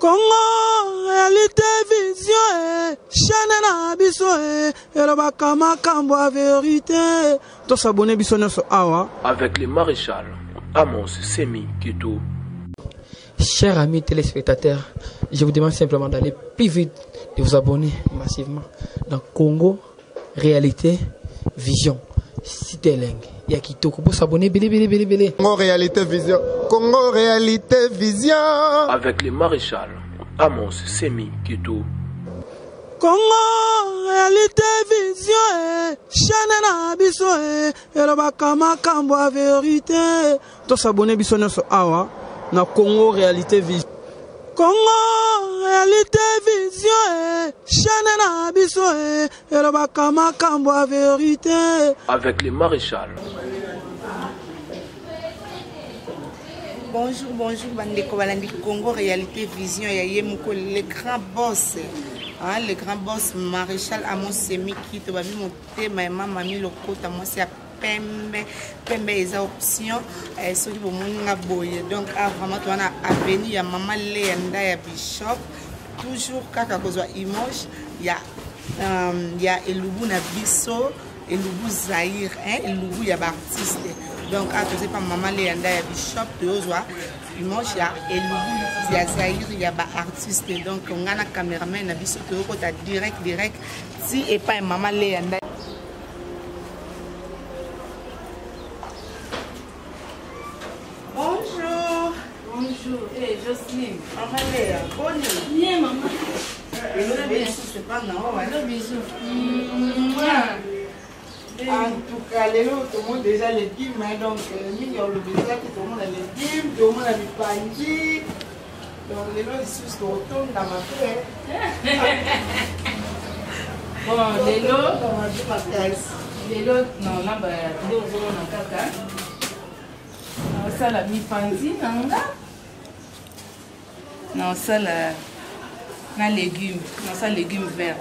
Congo, réalité, vision, chaîne na biso, et le bakama kambo a vérité. Tous s'abonner biso na so awa. Avec le maréchal Amos Semi Kito. Chers amis téléspectateurs, je vous demande simplement d'aller plus vite, de vous abonner massivement dans Congo, réalité, vision. Citeling. Il y a qui toko pour s'abonner, belé. Congo, réalité, vision. Congo, réalité, vision. Avec le maréchal Amos Semi Kito. Congo, réalité, vision, chaîne na biso, et le bakama kambo a vérité. Tous s'abonner biso na so awa. Na Congo, réalité, vision. Congo, réalité, vision, chaîne na biso, et le bakama kambo a vérité. Avec le maréchal. Bonjour, Bandeko Balandi Congo, réalité, vision, Yayemoko, le grand boss. Hein, le grand boss maréchal Amos Semi Kito, babi monté, maman, mamie, le côté, moi, c'est pembe eza option soki bomoninga boye donc vraiment toana avenue ya mama Leanda ya Bishop toujours kaka kozwa image ya elubu na biso elubu Zaire hein elubu ya ba artiste donc atozé pa mama Leanda ya Bishop tozwa image ya elubu ya Zaire ya ba artiste donc ngana cameraman na biso tokota direct si et pas mama Leanda. Bonjour, hey Jocelyne. Maman Léa, bonne nuit. Bien, maman. Et l'autre bisou, c'est pas non, ouais. Le bisou. En tout cas, les autres, tout le monde déjà les légumes, donc, il y a le bisou, tout le monde a les légumes, tout le monde a les panji. Donc, les autres, ils se retournent dans ma tête. Bon, les lots. Dans ma vie, ma caisse. Les lots, non, là, on a caca. Ça, la mi-panzi, nanga. Non, ça, la légumes. Non, ça, légumes verts.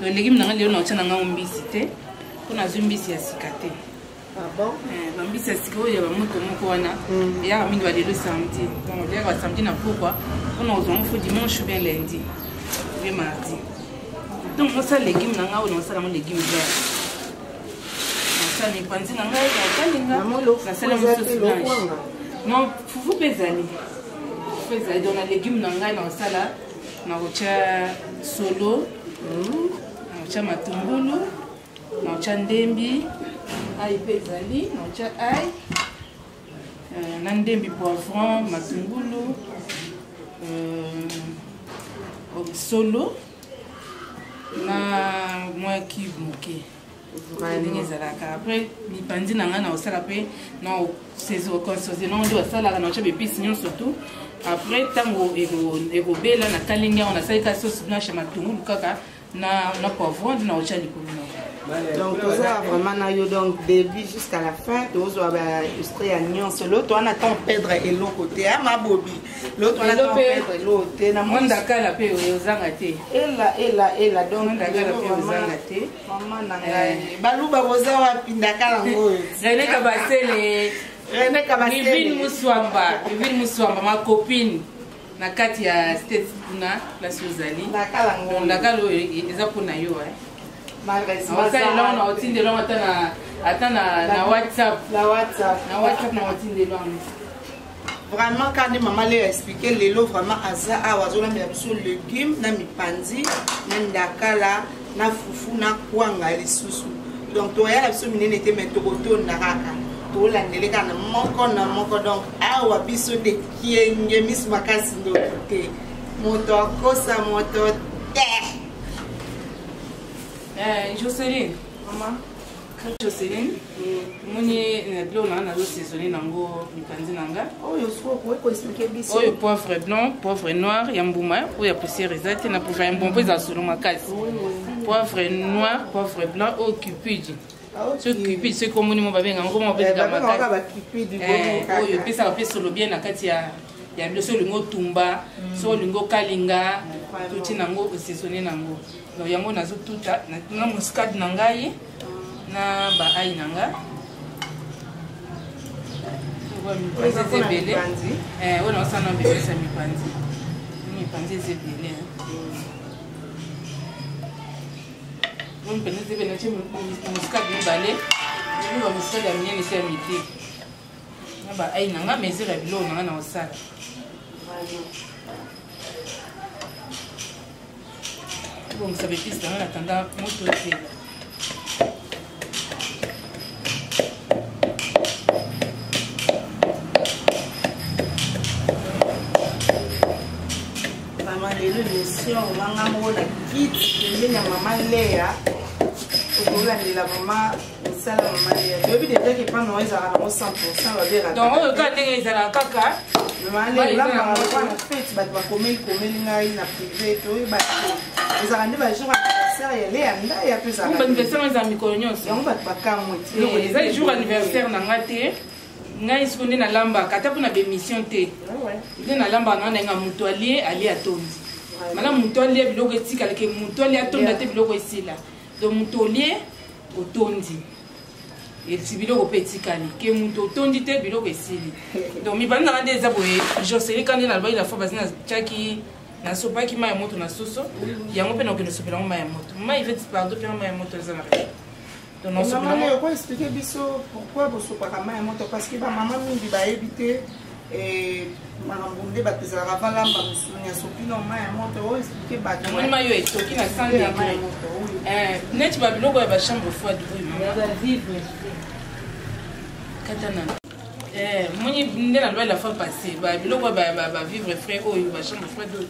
Le légume, nanga, on a un mbisité. On a un mbisi à cicaté. Ah bon? Un mbisi à cicaté, il y a un mot il y a un mot de samedi. Donc, il y a un samedi, pourquoi? On a un dimanche ou bien lundi. Ou bien mardi. Donc, ça, légumes, nanga, on a un légumes verts. Ni panzi na ngai na kalinga na sala mususu blanche non fufu pezali donc na légumes na ngai na sala na ocha solo na ocha matungulu na ocha ndembi ai pezali na ocha ai na ndembi poivron matungulu solo na moi cube moke. Après, les bandits n'ont pas de salape, non, c'est au conseil, non, on doit salaire, non, j'ai des signaux surtout. Après, tant que ébobé là, na kalinga, on a ça, la sauce blanche, ma toumou, kaka, na poivron, na ocha likomino. Donc, tout ça vraiment, donc, début jusqu'à la fin, tout ça, histoire à nuance. L'autre, on attend perdre et l'autre côté, hein, ma bobby. L'autre, on attend perdre et l'autre côté. On d'accord la paix aux angatés. Et là, donc, on d'accord la paix aux angatés. Maman, nangai. Balou, baboza, wa pindaka lango. René Kabasele. René Kabasele. Vivine Moussouamba, ma copine. Na kati ya state kuna la Suzali. Nakala lango. Donc, nakalo, ils ont pour nayo, hein. Malheureusement, ça est là, on a aussi des langues à WhatsApp. La WhatsApp. Na WhatsApp, on a aussi des langues. Vraiment, quand maman l'a expliqué, les lots vraiment à ça, à oiseau, mais sur légumes, na mi panzi, na ndakala, na fufu, na kwanga, les sous. Donc, toi, la personne n'était mais toboto naraka. Toi, la néléga na moko, donc, à wabiso de kienge, miss makasi ndote. Moto, kosa, moto, te. Jocelyne, maman, Jocelyne, moni n'adlo na na saisonné nango mipanzi nanga. Oh, yo so ko expliquer biso. Oh, poivre blanc, poivre noir, yambuma, ou ya poussière ezate na pouvre un bon peu za solo makasi. Poivre noir, poivre blanc, au cupide. Ce cupide, c'est comme on va bien en gros on peut dire makasi. Oh, yo pesa pe solo bien na kati ya biso lingo tumba, so lingo kalinga, tuti nango saisonné nango. Donc yango nazo tuta na muscade nangai na ba ai nanga on a ça na bébé ça mi panzi mipanzi ezebele mipanzi ezebele ntie mosikade mibale ebi bamosikade ya minene esi ya mite na baai nanga mesure ya biloko nanga na osala ebongisa bepisi nanga na tanda moto te lelo émission manga moko na kiti pembeni ya mama Léa okolandela mama mosala mama Léa toyebi deja ke mpano ezalaka nango 100% babera donc oyo ka ndenge ezalaka kaka wana fete bato bakomeli ngai na privé toyeba ezalaka nde bajour anniversaire ya Léa ndaya mpe anniversaire ezala mikolo nyonso yango bato bakamwe eza jour anniversaire na nga te ngai siko nde nalambaka ata mpona bémission te nde nalambaka nanga nayenga moto alie atondi mana moto alie biloko etikalake moto alie atonda te biloko esila donc moto olie otondi eti biloko mpe etikali ke moto otondi te biloko esili donc mibali nanga nde eza boye joseli kandi nalobaki la fois basi natiaki nasopaki mai ya moto na soso yango mpe nakokende sopelango mai ya moto mai ifeti pardo mpenga mai ya moto eza na maman oko expliquer biso pourquoi bosopaka mai ya moto parce que bamama mingi bayebi te makambo nde bato ezalaka balamba mosuluni asopi na mai ya moto oyo expliquer bato moni mai oyo etoki na 100 degré neti babiloko ya bachambre froide katana moni nde nalobai la fois passé babiloko ya bavivre frais oyo bachambre froide oyo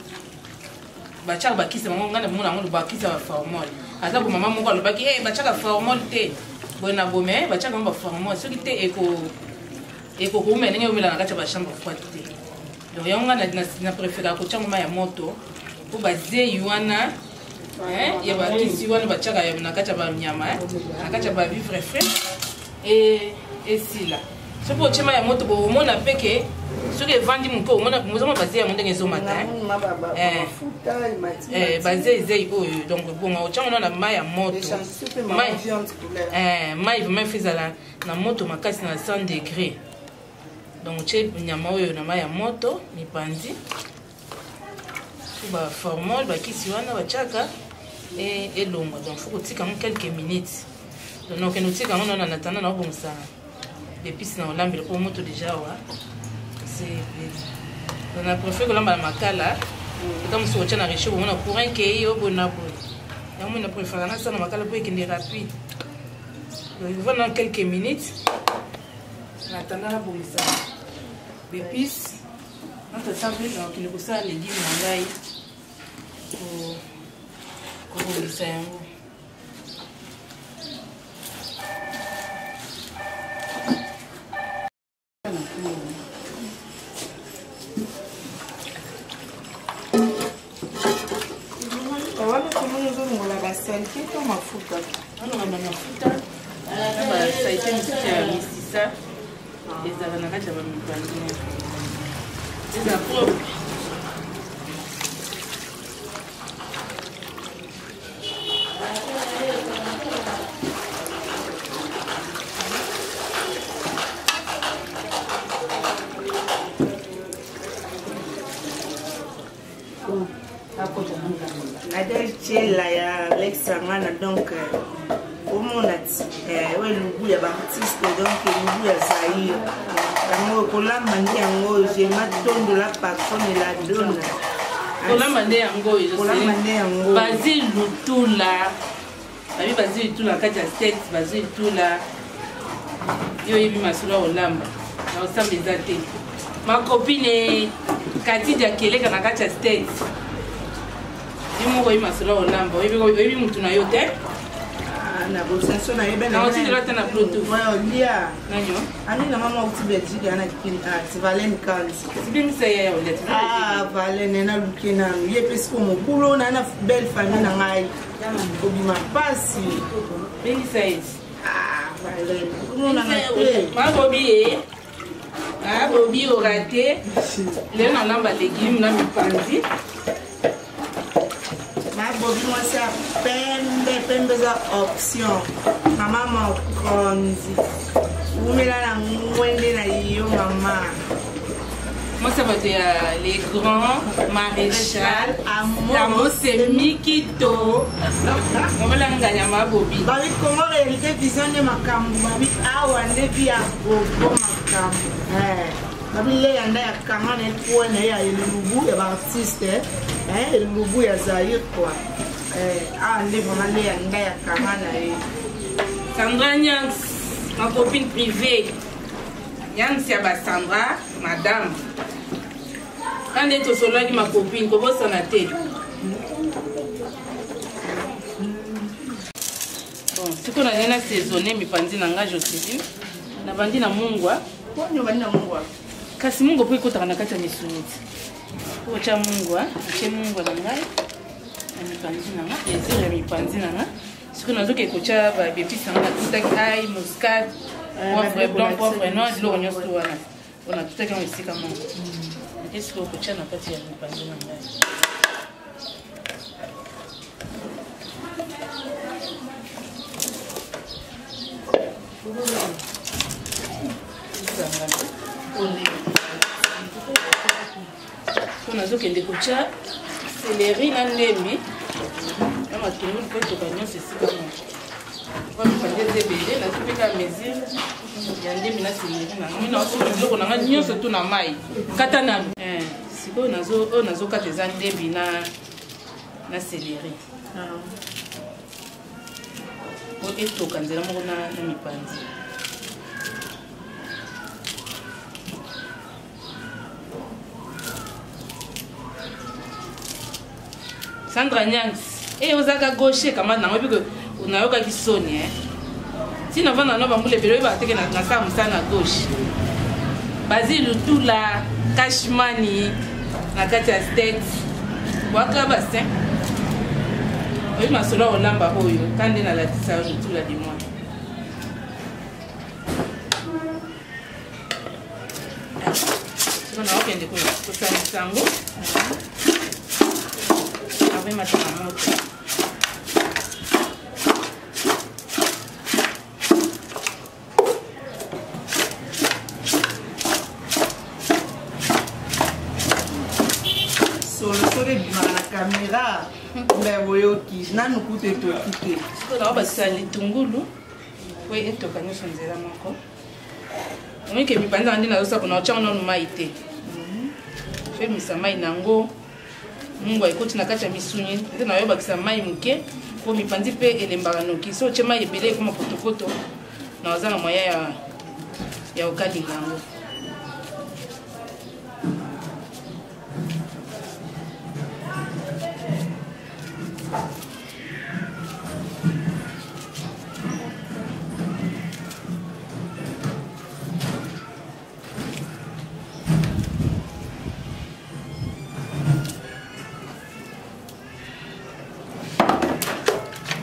batiaka bakisa bango ngai na bomona yango bakisa baformol aza bo mama moko alobaki batiaka formol te boye na bome batiaka yango baformol soki te ekokouma ndenge omela na kati ya bachambre froide te donc yango ngai na préféraka kotiango mai ya moto mpo bazei wana ya bakisi wana batiaka na kati ya banyama na kati ya bavivre frais esila soki otie mai ya moto omona peke soki evandi moke omona bazei yango ndenge ezomata bazei ezei oyo donc bonga otiango na mai ya moto mai vraiment fe ezala na moto makasi na 100 degré donc otie nyama oyo na mai ya moto mipanzi baformol bakisi wana batiaka elongwa donc fo kotika yango quelques minutes donc okende otika yango nana natanda na obongisa bepisi na olambela mpo moto deja awa on a préféré que l'on ait makala comme si on a reçu on a courant qui est au bon abord et on a préféré ça na makala pour qu'il est rapide donc il va dans quelques minutes on attend la bomisa l'épice notre sable donc il faut ça les légumes mangai pour bomisa yango salite to mafuta ana mafuta na salite misusu ya misisa ezala na kati ya bamipanzi eza propre adel tiela ya Alexandra donc omona we lubu ya baptiste donc lubu ya Zaire yango kolamba ndi yango je matondola parfum la donna kolamba ndi yango Basile Lutula abi Basile Lutula kati ya state Basile Lutula yo yebi masolo olamba na osamba eza te ma copine Katija keleka na kati ya state moko imasolo olamba oyebi mutu na yo te na bosenso na yebe na otindela te na bluetooth olia nanyo ani na mama okuti Belgique ana Valene Kanzi sibingisa ya olia Valene na luke nanu ye pesi ko mokulu na na belle famille na ngai obima pasi bingisa eti Valene kumona ngate mabobi bobi orate lelo na lamba légume na mipanzi bobi mwasi ya pembe za option mama mokonzi umela na ngwende na yo mama Moi, ça va être les grands maréchal Amos Semi Kito. On va l'engager ma bobi. Babi Congo réalité vision de ma cambo. Babi awane via bobo ma cambo. Babi le yanda ya kanga na kwa na ya lubu ya artiste. Lubu ya Zaire quoi. Le vraiment le yanda ya kanga na Sandra Nyans, ma copine privée. Nyans ya ba Sandra, madame. Quand tu es solo avec ma copine, comment ça n'a été? Bon, ce qu'on a déjà saisonné, mais pandi nanga Joséphine, na bandi na mungwa. Quoi ni bandi na mungwa? Kasi mungwa po ikota na kati ya misuniti. Po cha mungwa, che mungwa nanga. Ni pandi nanga, plaisir ya mi pandi nanga. Ce qu'on a zo ke kocha ba épices nanga tout ail, muscade, poivre blanc, poivre noir, de l'oignon tout wana. On a tout à fait ici comme est-ce que vous pouvez faire un petit peu de on a zoké des coachas, c'est les riz dans les mi. On a tout le monde fait au camion, c'est si comme on va faire des bébés, la soupe à mesure. Il y a des menaces sur les riz. On a mis surtout dans maï. Katana. Si on a zoké des andébis na céleri. On est au candidat na mi pandi. Sandra Nyans, et aux aga gauche, comme on a eu qui sonne. Si nous avons un homme qui est à gauche, Basile tout la Cashmani, la Katia State, Waka Bassin. Oui, ma soeur au Lamba Hoyo, quand on a la tissage, tout la dis-moi. On a aucun découvert. Pour ça, nous sommes. Avec ma tante. Sur le soleil de la caméra, mais voyez qui n'a nous coûté tout quitter. On va passer les tungulu. Oui, et tout quand nous sommes là encore. On est que mi panda andi na ça qu'on a changé nos maïté. Fait mi sa maï nango. Mungu ikoti na kati ya misunyi ndio na yoba kisa mai mke kwa mipandi pe elembara noki so chema yebele kama potopoto na wazana moya ya ukali ngango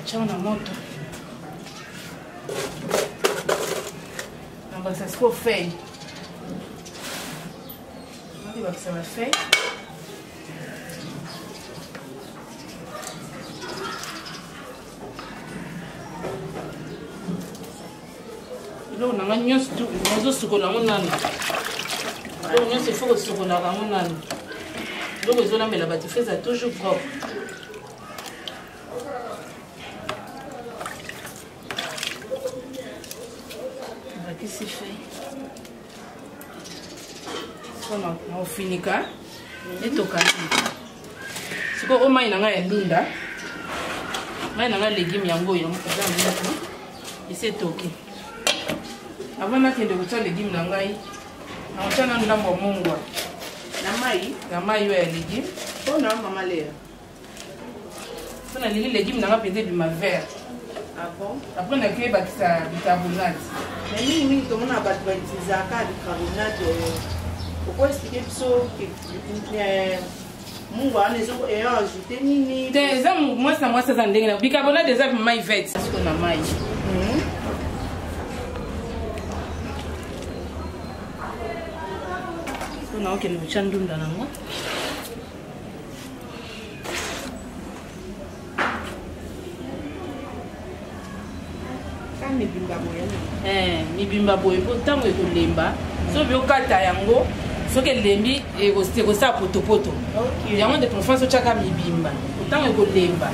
Ciao na moto. On va ça se faire. On va ça va faire. Là on a gagné tout, on a ce qu'on a monnaie. Là on a ce faut ce qu'on a monnaie. Là on a mais la bâtie fait ça toujours propre. Qu'est-ce que c'est fait? On finit quand? Et tout calme. C'est quoi au moins il y a un lunda. Il y a un légume yango il y a un peu. Et c'est ok. Avant de faire des légumes nangai, on tient un lambo mongwa. La maille est légume. On a maman l'air. On a les légumes nangai peut-être du vert. Ah bon? Après on a créé ça bicarbonate. Mais nous tout le monde a battu utiliser un bicarbonate. Pourquoi expliquer ça que mon gars les autres et ajouter ni des hommes moi ça zandeng bicarbonate des hommes maille verte parce qu'on a maille. On a aucun chandum dans la main. Mibimba boye po tango ekolemba so biokata yango Ce que lembi et au ça poto poto. Il y a de préférence au chaka mibimba. Autant que lemba.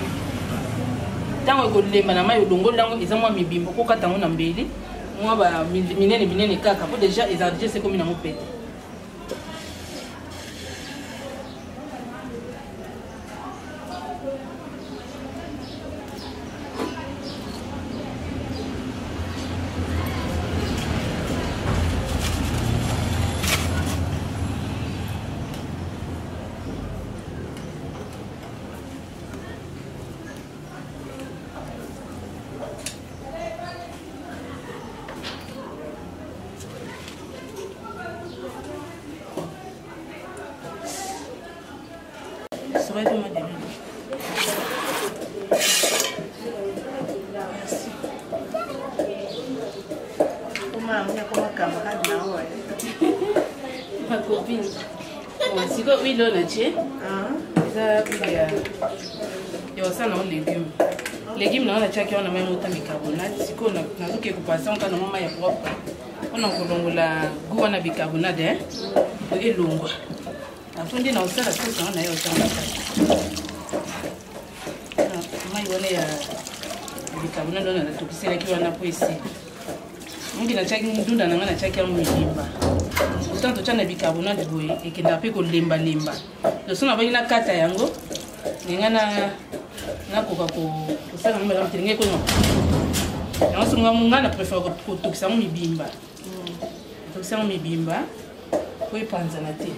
Tant que lemba na mai longo lango ils ont moi mibimba ko kata ngona mbeli. Moi ba minene kaka pour déjà ils ont déjà c'est comme na mopete. Ma copine. Si vous avez l'eau, il y a ça dans les légumes. Les légumes, on a chacun a même autant de bicarbonate. Si on a tout passé, on a un moment propre. On a la goût de bicarbonate et l'ongle. Après, on a aussi la sauce, on a aussi la bicarbonate, on a tout qui s'est ici. On a chacun autant de temps na bicarbonate boy et qui n'a pas que lemba le son a la kata yango ngana na koka ko ça na mbala mtenenge ko no yango so ngana préfère ko tokisa mo mibimba ko ipanza na te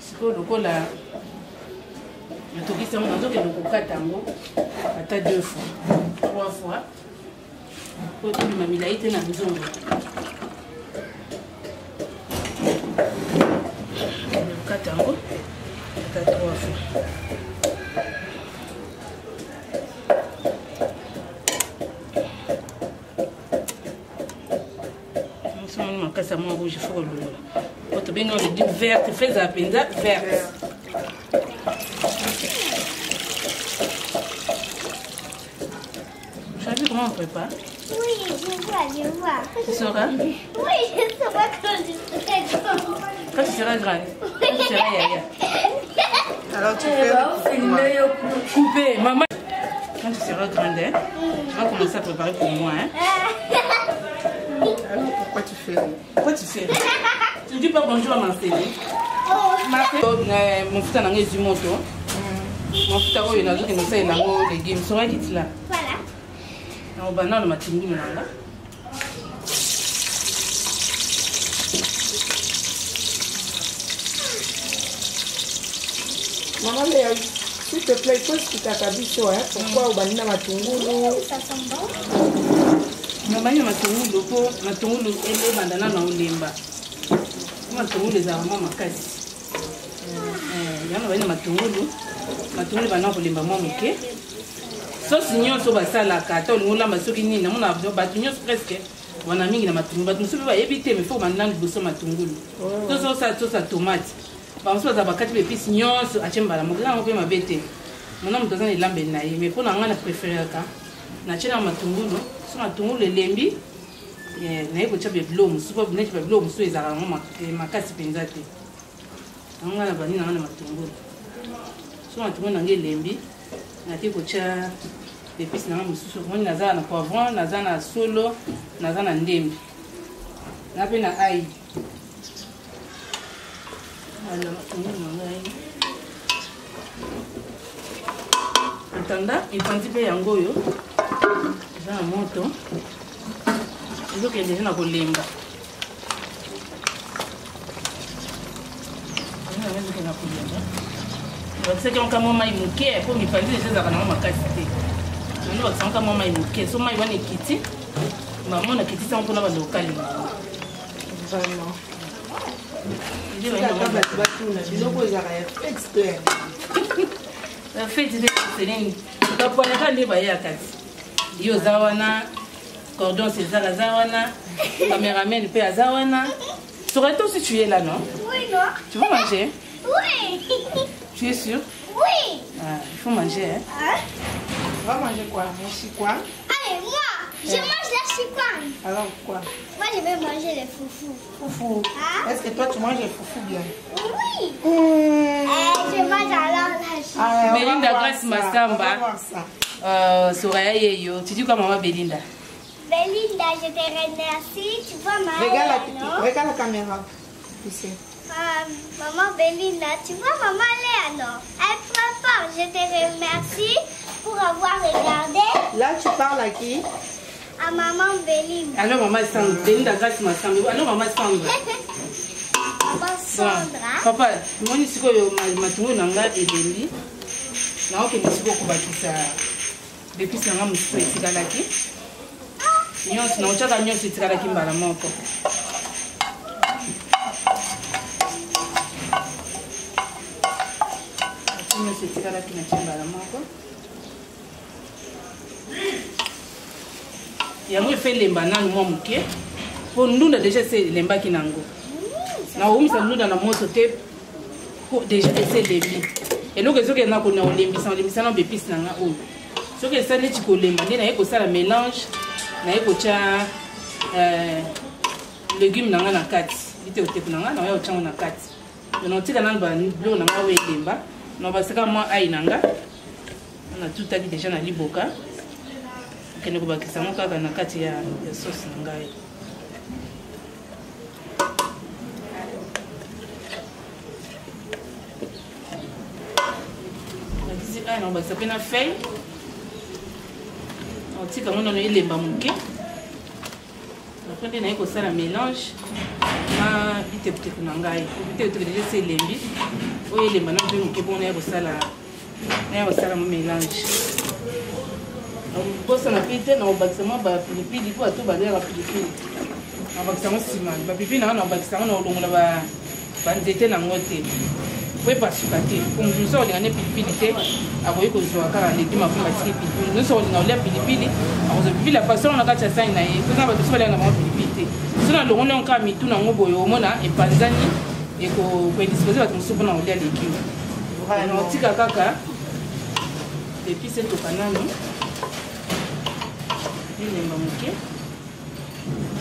siko lokola na tokisa mo nzoke ko kata yango ata 2 fois 3 fois ko tumi milaite na nzongo. Tango, t'as 3 fois. Nous sommes en casse à moi rouge, il faut le voir. Quand bien on dit verte, fais la pinza verte. Tu as vu comment on prépare? Oui, je vois. Tu sauras? Oui, je saurai quand je serai grande. Quand tu seras grande? Quand tu seras yaya? Alors tu fais couper, maman. Quand tu seras grande, tu vas commencer à préparer pour moi. Alors pourquoi tu fais? Pourquoi tu fais? Tu ne dis pas bonjour à m'enseigner. Mon fils a un du moto. Mon fils a un légumes. Voilà. On va dans le matin. Maman, s'il te plaît, il faut expliquer à ta biche, pourquoi au banina matungulu. Ça sent bon. Maman, matungulu, matungulu, elle est bandana na ulemba. Matungulu, les aromas makasi. Il y a matungulu, matungulu, bandana ulemba moke. Sauce nyonso basalaka to ngolamba soki nini na mona batu nyonso presque wana mingi na matungulu batu musubi ba ebite mais faut bandana liboso matungulu to sauce tomate ba musubi za bakati be pisi nyonso achembala mokana mpe mabete mona mutu azana lambe na ye mais pona ngana préférer ka na chena matungulu so matungulu elembi na yeko chabe blo musubi ba nechi ba blo musubi ezaka ngoma makasi penza te ngana bani na matungulu so matungulu na ngelembi nati kocha épices na mususu moni naza na poivron naza na solo naza na ndembi na pe na ail alors entanda ipanzi pe yango yo za na moto ndoke ndio na kolemba ndoke na kolemba c'est que on a maman imuke pour me parler des choses à la maman cassité on a ça maman imuke so mai wana kiti maman na kiti ça on peut na ba local Vraiment. Il va exprès. La fête de Céline. La poignée quand les baïa kati. Yo zawana cordon c'est zawana caméraman pe zawana. Serait-on si tu es là non? Oui, non. Tu vas manger? Oui. Tu es sûr? Oui. Ah, il faut manger hein. On va manger quoi? Merci quoi? Allez, moi. Je mange la chikwang. Alors quoi? Moi, je vais manger les foufous. Foufou. Ah? Est-ce que toi, tu manges les foufous bien? Oui. Je mange alors la chikwang. Belinda Grace Massamba. Soraya Yeyo. Tu dis quoi, maman Belinda? Belinda, je te remercie. Tu vois, maman. Regarde la caméra. Ici. Maman Belinda, tu vois, maman Léa, elle prépare. Je te remercie pour avoir regardé. Là, tu parles à qui? À maman Belinda. Alors, maman Sandra. Belinda Grace Massamba. Alors, maman Sandra. Maman Sandra. Papa, moi, je suis matungo nanga ebendi. Na oke nisiko kubakisa. Depuis que nous sommes ici à la qui, nous avons déjà gagné ce tir à la qui mbala moko. Nous ce tir à la qui na mbala moko. Ya moi fait lemba na moi muke. Pour nous déjà c'est lemba qui nango. Na omi ça nous dans la moto te pour déjà c'est lembi. Et donc ce que na ko na lembi sans na bepis na o. Ce que ça n'est pas le mélange, c'est le mélange, légumes dans la carte. Il était au téléphone, on a au champ na carte. On a tiré dans le bleu, on a envoyé lemba. On va savoir moi aïnanga. On a tout à dit déjà na liboka. Que nous va que ça monte dans la carte il y a sauce nanga. On va s'appeler la feuille. On tire comme on a eu les bamouquets. Après, on a eu un mélange. Il était peut-être un gars. Il était déjà c'est lembi. Oui, les bananes de mouquet, on a eu un mélange. On bosse en Afrique, on va bâtiment, Philippines, il faut à tout baler à Philippines. On va bâtiment ciment. Philippines, on va bâtiment, on va bâtiment dans l'hôtel. Oui, parce que comme nous sommes dans les Philippines, après que nous sommes dans les Philippines, nous sommes dans les Philippines, on a la façon on a gâté ça, on a fait la Philippines. Si on a le on a mis tout dans le boyo, on a et pas d'année et qu'on peut disposer de soupe dans les légumes. On a tika kaka et puis c'est au canal. Il est manqué.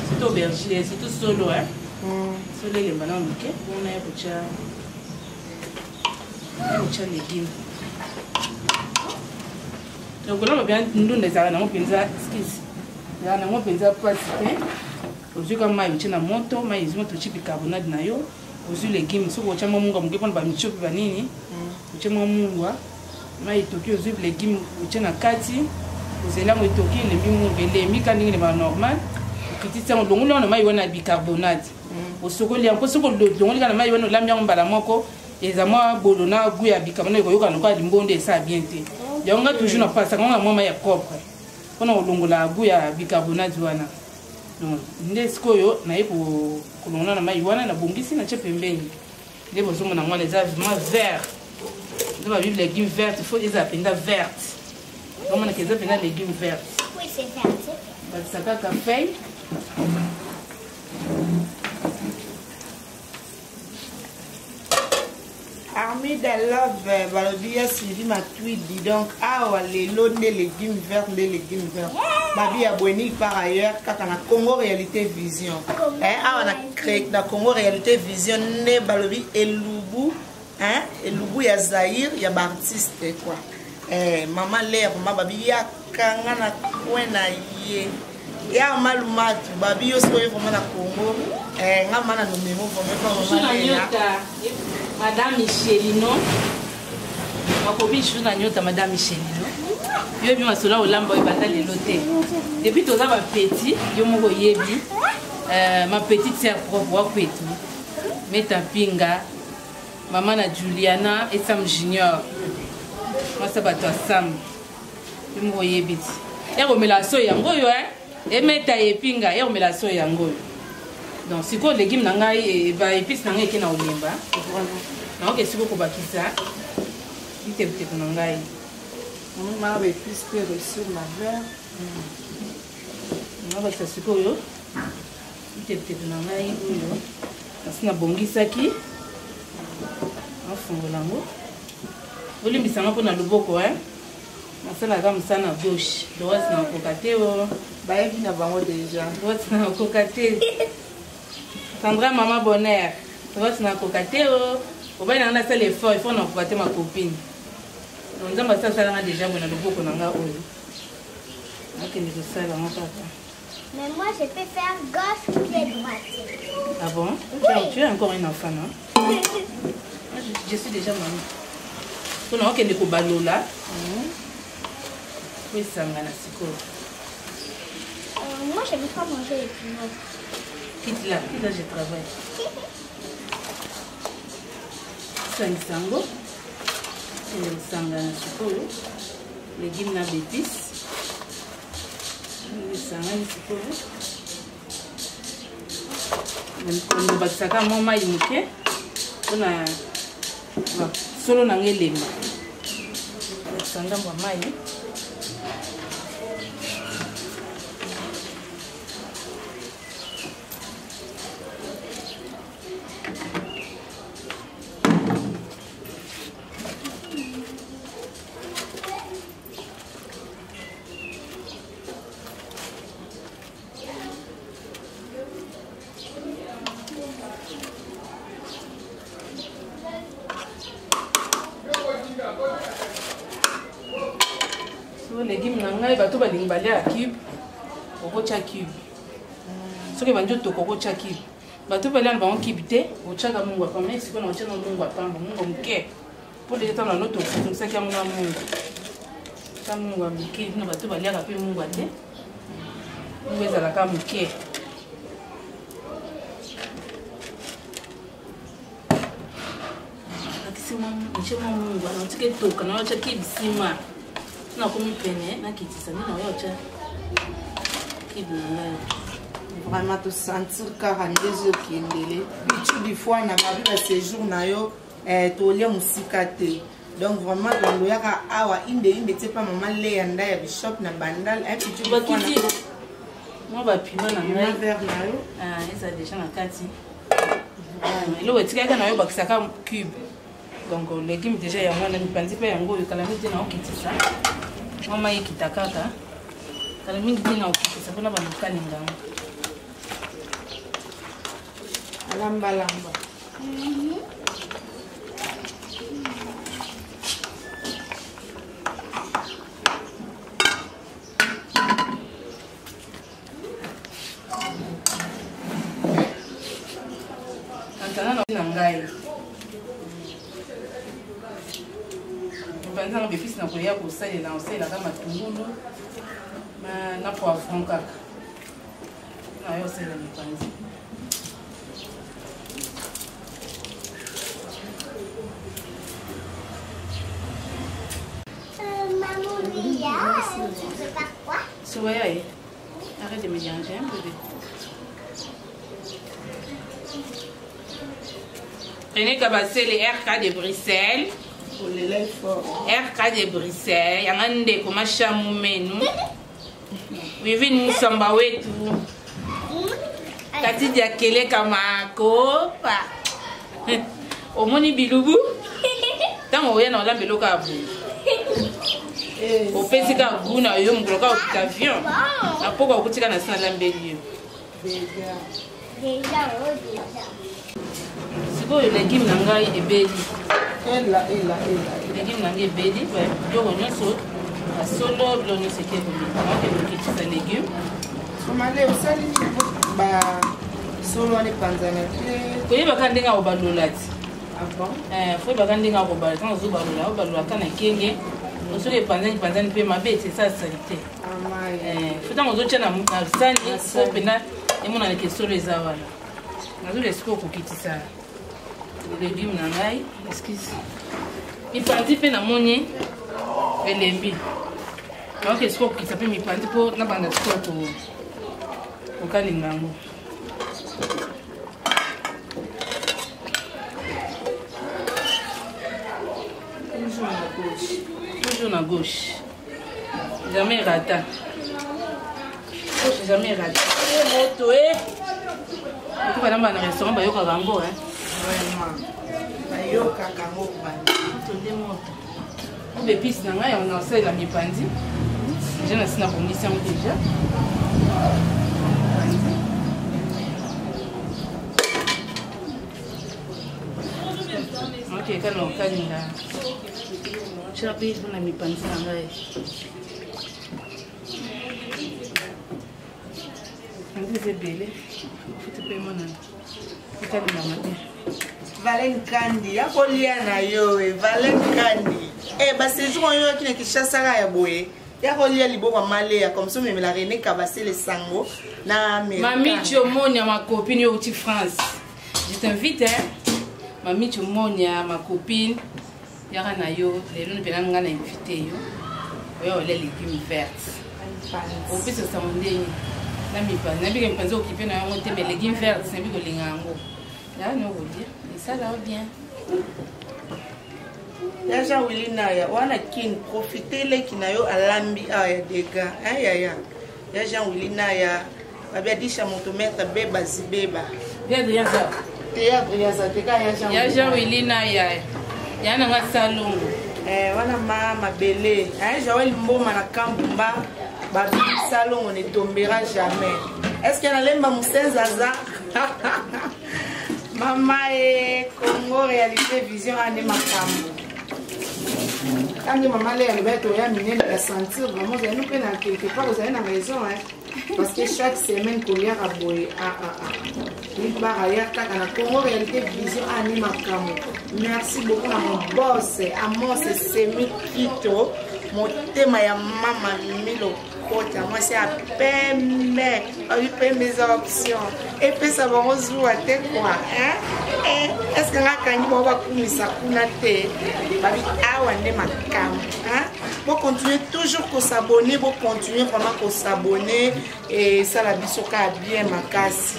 C'est aubergine, c'est tout solo hein. Solo les bananes manqué. On a pour légumes. Donc là, on va bien nous les avoir dans pinza skis. Là, on va pinza passer. Aujourd'hui, comme moi, je suis dans moto, moi, ils ont tout type de carbonate na yo. Aujourd'hui, légumes, si vous avez un moment où vous avez un chop vanini, vous avez un moment où moi, il aujourd'hui légumes, vous avez un kati, vous avez un toki, les bimou, les mikani, les normal. Petit ça, on a un bicarbonate. Au second, il y a un peu de l'eau, on a un lamion balamoko. Et ça m'a bolona goût à bicarbonate ko yoka nokwa limbonde ça bien té yonga toujours na pas ça quand moi ya propre on a longola goût à bicarbonate wana donc ndesko yo na yeko kolona na mai wana na bongisi na chepembeni ndebo zomo na moi les aviments verts on va vivre les légumes verts il faut les appeler vertes donc on a qu'ils appellent les légumes verts Oui, c'est vert. bah ça ka café Armée de love, balobi a suivi ma tweet, dis donc, les lots des légumes verts, les légumes verts. Babi a abonné par ailleurs, quand on a Congo Réalité Vision. On a créé dans Congo Réalité Vision, né balobi Elubu, Elubu ya Zahir, il y a artiste quoi. Maman l'air, maman babi ya kangana kwena ye. Ya malumatu, babi yo soye vraiment na Congo, ngama na numéro vraiment. Madame Michelino, ma copine joue dans nyota Madame Michelino. Yo bi masola olamba ibata le loté. Depuis toza ba petit, yo moko yebi. Ma petite sœur propre wa kwetu. Meta pinga. Maman na Juliana et Sam Junior. Moi ça ba toi Sam. Yo moko yebi. Et romela so yango yo et meta epinga et romela so yango. Donc si quoi légumes nanga et ba épices nanga qui na olimba. Non que si beaucoup bakisa. Il te peut nanga. On m'a épices que sur ma verre. On va ça siko yo. Il te peut nanga yo. Asina bongisaki. Afungo lango. Olimbisa ngako na luboko asalaka mosala na gauche, droite na koka te o. Bayebi na bango déjà. Droite na koka te. Sandra maman bonheur. Droite na koka te o. Obai na sala effort, il faut na koka te ma copine. Donc nzamba sala nga déjà bona loboko na nga oyo. Akende ko sala nga papa. Mais moi, je peux faire gauche ou droite. Ah bon? Oui. Tu es encore un enfant, non? Je suis déjà maman. Tu n'as aucun de balola. Oui, ça m'a la moi, je ne veux pas manger les piments. Quitte là, je travaille. Ça, il sango. Il sanga na sikolo. Légumes na bétis. Il sanga na sikolo. On va ça comme maman il muke. On a solo na ngelema. Sanga maman il. Légumes nangai bato balingi balia cube okocha cube soki banjo to kokocha cube bato balia na bango cube te ochaka mungu pa mais siko na ochana mungu apamba mungu mke pour les temps na noto ko ça ki amuna mungu ta mungu amke na bato balia ka pe mungu ate mungu ezala ka mke akisema nchema mungu anatike toka na ocha cube sima na komi pene na kitisa ni na yocha kibuna vraiment te sentir 42 okendele bitu bifwa na babi ba séjour na yo to lia musika te donc vraiment dans yaka awa inde te pa mama le yanda ya bishop na bandal et puis tu bakiti moi ba pima na na vers na yo eza déjà na kati lo wetika na yo bakisaka cube donc légumes déjà ya mwana mipanzi pe yango yo kala miti na okitisa mama yikitakaka kala mingi tina okitisa pona ba mukani ngango alamba lamba antana na ngai Pendant que fils na koya ko sale na osela kama tungulu na poivron kaka na yo sela ni panzi Maman, tu prépares quoi? Soya, arrête de mélanger un peu. René Kabasele, RK de Bruxelles. RK de Bruxelles, yangande koma shamu menu. Wivi musamba wetu. Kati dia kele kamako pa. Omoni bilubu. Tango oya na olambe loka abu. Opesi ka buna yo mukoloka okita avion. Apoka okutika na sina lambeli yo. Déjà. Sikoyo légumes na ngai ebeli. Ela. Légumes na ngai ebeli, yoko nyonso asolo bilo nyonso ekebeli. Ok, okitisa légumes. Somale osali ba solo ane panzana te. Koyebaka ndenge akobalola ti. Ah bon? Koyebaka ndenge akobalola ntango ozobalola obalola ka na kenge. Osoki epanzani mpe mabe ete esa asali te. Fo ntango ozotya na sani po mpena emonaneke solo eza wana. Nazoli esika okokitisa légumes na ngai, excuse. Mipanzi mpe namoni elembi. Donc esika okokitisa mpe mipanzi mpo nabanda sikoyo kokalinga yango. Toujours na gauche. Jamais rata. Gauche jamais rata. Moto tu vas dans un restaurant, tu vas au Vraiment. Bayoka kango bani. Tu épices na ngai on a ça la mipandi déjà na sina bongisi yango déjà ok kana okalinga chapi na mipandi na ngai ndize bele futi pe mona okalinga mate Valen Kandi, ya kolia na yo Valen Kandi. Basi jour yo qui ne Kinshasa ya boye. Ya kolia liboba malea comme ça même la René Kabase le sango na Amerika. Mami Chomonia ma copine yo uti France. Je t'invite Mami Chomonia ma copine yara na yo lelo mpena nga na invité yo. Yo les légumes verts. Au plus ça mondeni. Na mi pa na bi ke mpanzo occupé na yo te mais légumes verts c'est bi ko lingango. Là nous vous dire ça va bien. Ya Jean Willy Naya, wana kin profiter les kinayo alambi aya dega. Ya Jean Willy Naya, babia disha motomètre beba zibeba. Bien de yaza. Théâtre yaza teka ya Jean Willy Naya. Ya na nga salon. Wana mama belé. Joël Mboma na Kambumba, babi salon on ne tombera jamais. Est-ce qu'il y a lemba musenzaza? Maman et Congo réalité vision année makambo. Quand maman les alberto ya mine la sentir vraiment nous peine quelque part vous avez une raison parce que chaque semaine collière à boy il part ailleurs kana Congo réalité vision année makambo. Merci beaucoup à mon boss à mon Semi Kito mon thème ya mama Milo. Moi c'est à peine mes options et puis ça va rejoindre à tes quoi est-ce que là quand il va couler ça kunate babi awande makam pour continuer toujours qu'on s'abonner pour continuer pendant qu'on s'abonner et ça la bisoka bien makasi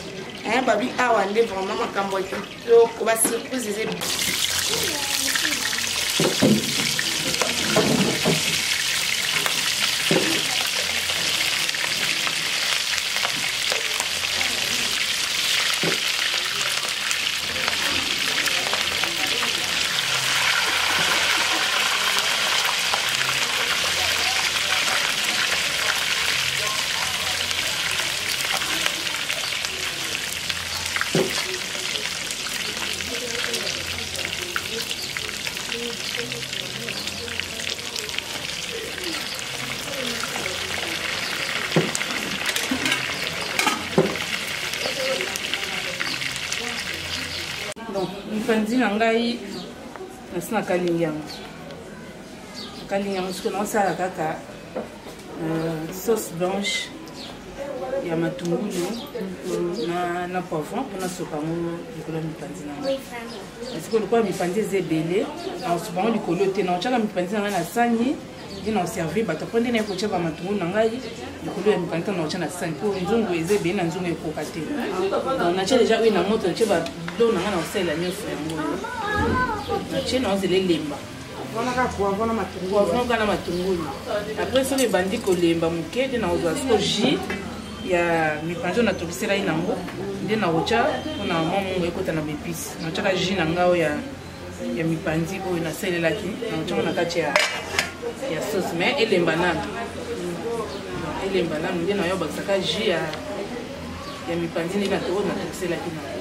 babi awande vraiment makambo to ko ba surprise Mipandi na ngai nasina kalinyango ce qu'on a kaka sauce blanche ya matungulu na poivron pour sopa mo likolo mipandi na ngai parce que le mipandi zebele na sopa mo likolo te na chaka mipandi na ngai na sani ina servir bato prendre na ko chaba matungulu na ngai likolo ya mipandi na chana sani pour nzungu ezebele na nzungu ekokate donc na cha déjà oui na moto chaba do na ngana osela nyoso yango na chena ozele lemba wana ka poivron na matungulu après ça les bandits ko lemba mukede na ozo asko ji ya mipandi na tokisela inango nde na ocha na mamu ekota na bepisi na chaka ji na ngao ya mipandi ko na selelaki na ocha na kati ya sauce mais elemba nana nde na yo bakaka ji ya mipandi ni na to na tokisela inango.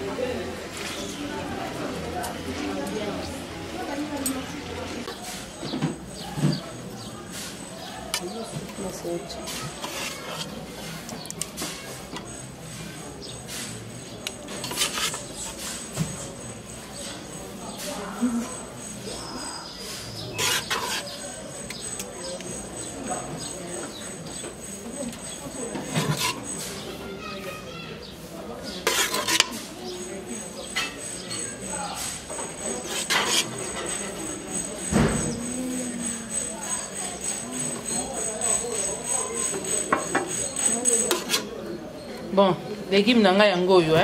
Bon, légumes nanga yango yo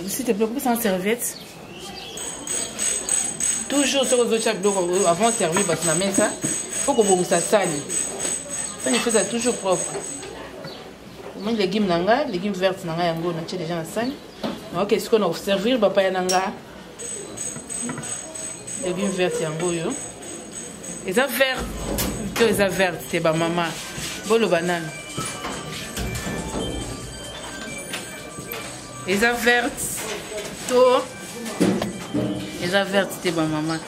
s'il te plaît, coupe ça en serviette. Toujours sur les autres avant de servir parce que ça faut que ça sale. Ça il fait ça toujours propre. Moi légumes nanga, légumes verts nanga yango na tché déjà na sale. OK, ce qu'on va servir papa nanga. Légumes verts yango yo. eza vert to eza vert te ba mama boloba nani eza vert to eza vert te ba mama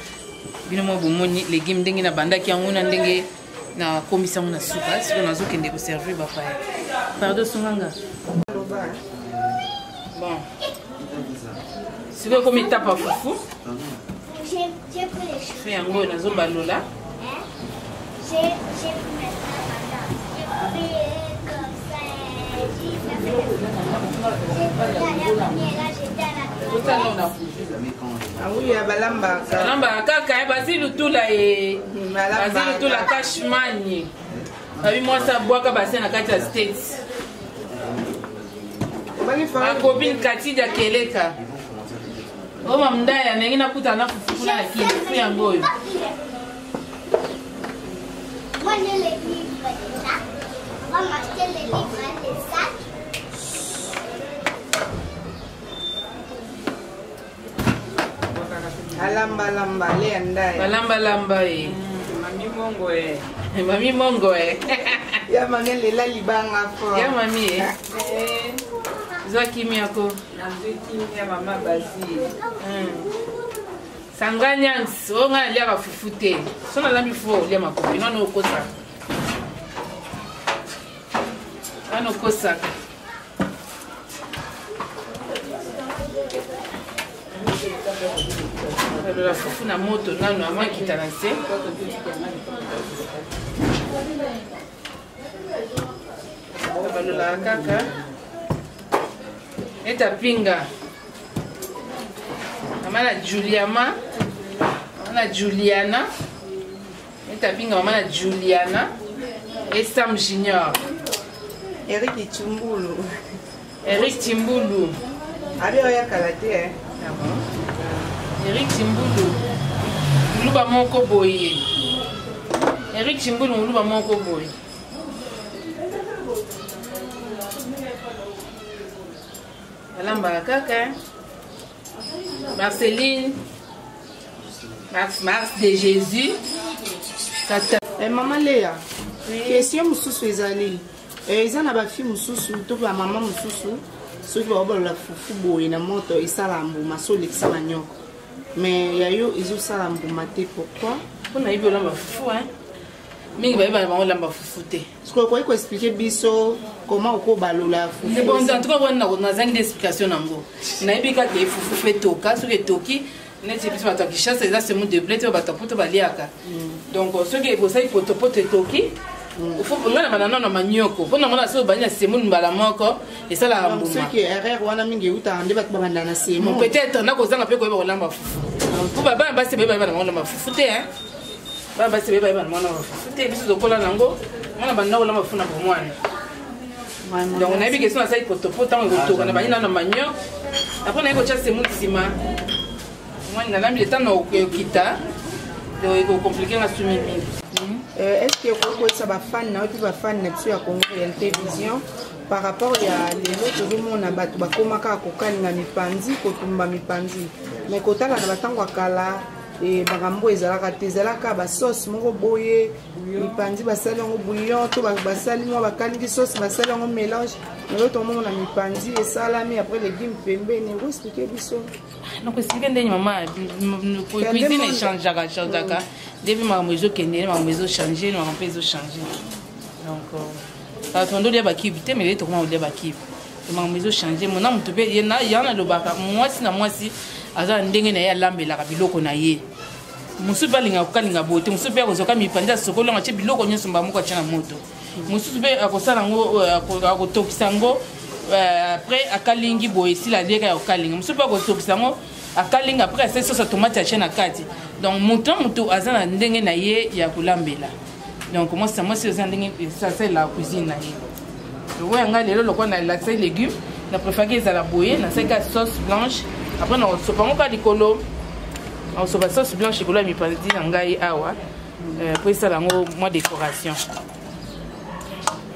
bino mo bomoni légume ndenge na bandaki yango na ndenge na komisa ngo na suka siko nazokende koservir bapaya pardon songanga bon siko komi tapa fufu fe yango nazobalola balamba kaka basi lutula kashmani abi mwasi abwaka basi na kati ya states akobine katija keleka oma mndaya ndenge nakuta na fufu kuna na kifu yango oyo Alamba le andai. Alamba Mami mongo e. Mami mongo e. Ya mami lela libanga fo. Ya mami e. Zwa kimi yako. Na kimi ya mama basi. Sanganya songa lia ka fufute. Sona lambi fo lia makopi no kosa. Ano kosa. La fufu na moto nano a moins kita na se balola kaka eta pinga mama na Juliana eta pinga mama na Juliana et Sam Junior Eric Timbulu abi oya kalate Eric Timbulu luba moko boye Eric Timbulu luba moko boye alamba kaka Marceline Mars de Jésus tata maman Léa question mususu ezali eza na ba fille mususu to ba maman mususu soki babalola fufu boye na moto esala mbuma so lekisa banyoko mais yayo ezosala mbuma te pourquoi mpona yebi olamba fufu mingi bayebana bango olamba fufu te sokoki koexplike biso comment okobalola fufu bon en tout cas wana nazangi de explication nango nayebi kaka efufu fe toka soki etoki neti biso bato ya kishasa eza semo de blé te bato poto baliaka donc soki ebosali potopoto etoki ngana banana na manyoko mpona mona soki obandi na semo mbala moko esalaka mbuma soki erreur wana mingi eutaka nde bato babanda na semo peut-être nakozanga mpe koyeba kolamba fufu mpo babana basi bayeba na bango lamba fufu te bana basi bayeba na bango lamba fufu te biso tokola nango mwana banda kolamba fufu na bomwana donc nayebi question nasali potopo ntango ekotoka na bani na manyoko apres nayebi kotya semo nsima mwani nalambi le temps na okita ekokomplike nga sumi mingi. Est-ce que vous pouvez savoir fan na puis ba fan na biso ya Congo Réalité Vision par rapport ya lelo tozomona bato bakomaka kokalinga mipanzi kotumba mipanzi mais kotala na batango akala bakambo ezalaka te ezalaka basauce moko boye mipanzi basali yango bouillon to basali mwa bakalingi sauce basali yango mélange lelo tomona mipanzi esalami après légumes pembeni oexplike biso donc explike ndenge mama cuisine echangeaka depuis makambo ezokende makambo ezochange makambo mpe ezochange donc kala tondo lia bakibi te mais tokoma kolia bakibi makambo ezochange mona moto mpe yango nalobaka mwasi na mwasi aza ndenge na ye alambelaka biloko na ye mosusu mpe alingaka kokalinga bote mosusu mpe akozwaka mipanzi asokolonga tie biloko nyonso mbala moko atya na moto mosusu mpe akosala yango akotokisa yango après akalingi boye esila alieka ya kokalinga mosusu mpe akotokisa yango akalinga après asali sosa tomate atye na kati donc moto aza na ndenge na ye ya kolambela donc mwasi aza ndenge asalela cuisine na ye lokola yanga lelo lokola nalakisaki légume na préféraki ezala boye nasalika sauce blanche après nakosopa ngo ka likolo nakosopa sauce blanche likolo ya mipanzi na ngai awa po esala yango mwa décoration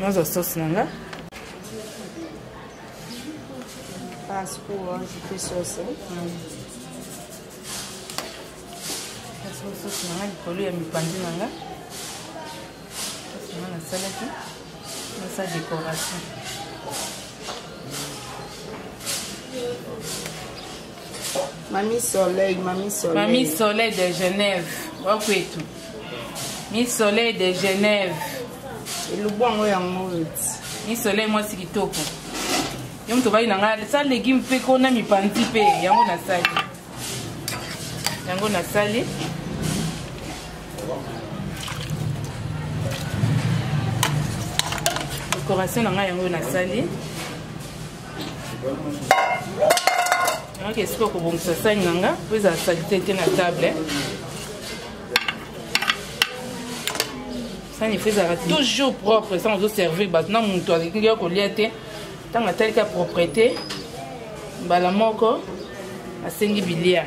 nazwa sauce na nga sauce nanga likolo ya mipanzi nanga sauce nanga nasalaki nasa décoration Mamie Soleil, Mamie Soleil. Mamie Soleil de Genève. Wakwetu. Mamie Soleil de Genève. Et le bon ouais en mode. Mamie Soleil moi c'est kitoko. Yom to bayi nanga sa légume pe ko na mi panti pe yango na sali. Yango na sali. Décoration nanga yango na sali. Qu'est-ce que vous avez fait? Vous avez salité na table. Ça, il faut toujours propre. Ça, on doit servir. Maintenant, mon toit, il y a une tant que telle propreté. Balamoko, à 5 milliards.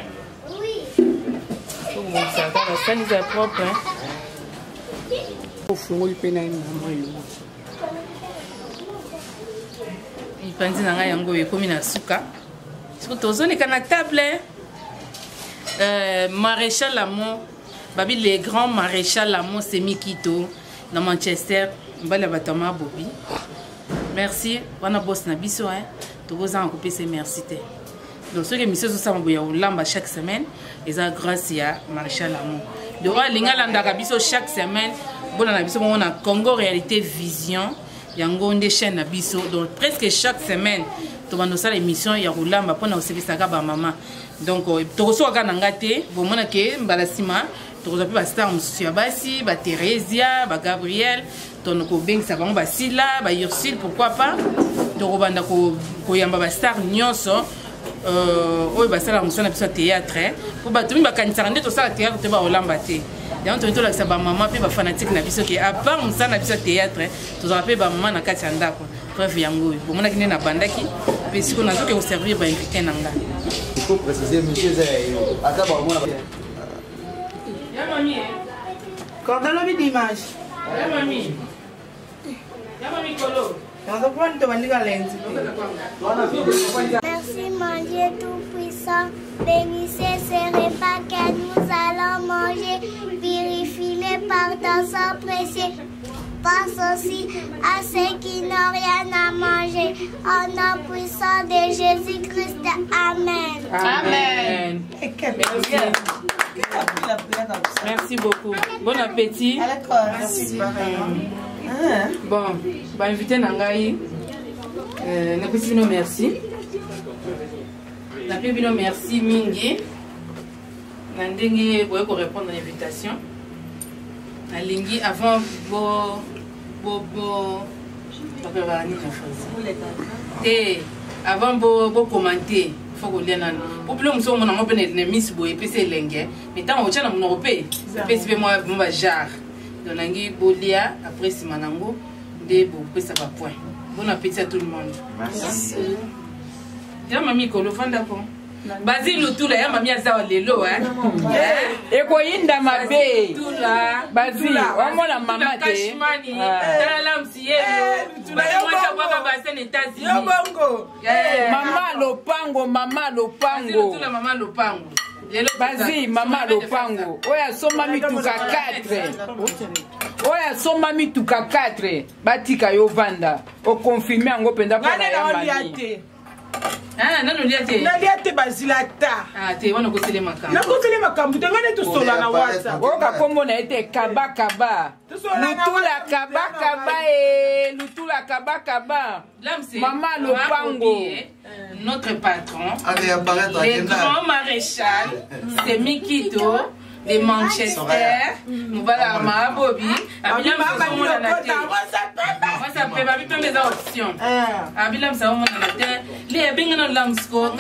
Oui. Ça, ça, c'est propre. Au fond, il peut y avoir il pense que yango ekomi na suka. Parce que tozo les na table. Maréchal Lamont, babi les grands maréchal Lamont Semi Kito dans Manchester, mbala batama bobi. Merci, wana boss na biso hein. Tozo en couper ces merci té. Donc ceux qui monsieur so sama boya lamba chaque semaine, et ça grâce à maréchal Lamont. De roi lingala ndaka biso chaque semaine, bon na biso on a Congo Réalité Vision. Yango nde chaîne na biso donc presque chaque semaine to bando sala émission ya rolamba pona osebisaka ba mama donc to koso ka na ngate bo mona ke mbala sima to kozo pe ba star mususu ya basi ba Theresia ba Gabriel to no ko bengisa bango ba Sila ba Ursule pourquoi pas to ko banda ko yamba ba star nyonso oyo ba sala musana biso théâtre po ba tumi ba kanisa nde to sala théâtre te ba rolamba te. Donc tu as dit maman puis fanatique na biso qui à part ça na biso théâtre tu as appelé maman na kati ndako bref yango bon mona kine na bandaki puis si on a que servir ba invité nanga il faut préciser monsieur Zay ata ba mona ya mami cordon de l'image ya mami Kolo. Merci mon Dieu tout-puissant, bénissez ces repas que nous allons manger, purifiés par ton sang précieux. Pense aussi à ceux qui n'ont rien à manger. Au nom puissant de Jésus-Christ. Amen. Amen. Merci beaucoup. Bon appétit. Merci. Bon, bah invité Nangaï. N'a merci. N'a pas merci Mingi. Nandengi pour répondre à l'invitation. Nalingi avant avant bo commenter faut qu'on lise pour plus on a mon ben miss boy PC lengue mais tant au tchana mon européen PC moi mon jar donc nangi bolia après si manango de bo pesa pas point. Bon appétit à tout le monde. Merci. Ya mami ko lo fanda ko Basile Lutula ya mami azawa lelo eko yinda mabe Lutula Basile wamona mama te Kashmani tala msielo Lutula ya mwa kwa basene États-Unis yo bongo mama lopango Lutula mama lopango Basile mama lopango oya soma mituka 4 oya soma mituka 4 batika yo vanda o confirmer yango penda pona ya mami ah nano liate naliate bazilata ah te wana ko sele makambo na ko sele makambo te ngane to sola na WhatsApp o ka kombo na ete kaba lutula kaba mama lopango notre patron le grand maréchal Semi Kito de Manchester Mubala Mabobi abilam mona na te ça peut pas bien mes options abilam ça mona na te les bingana lamsko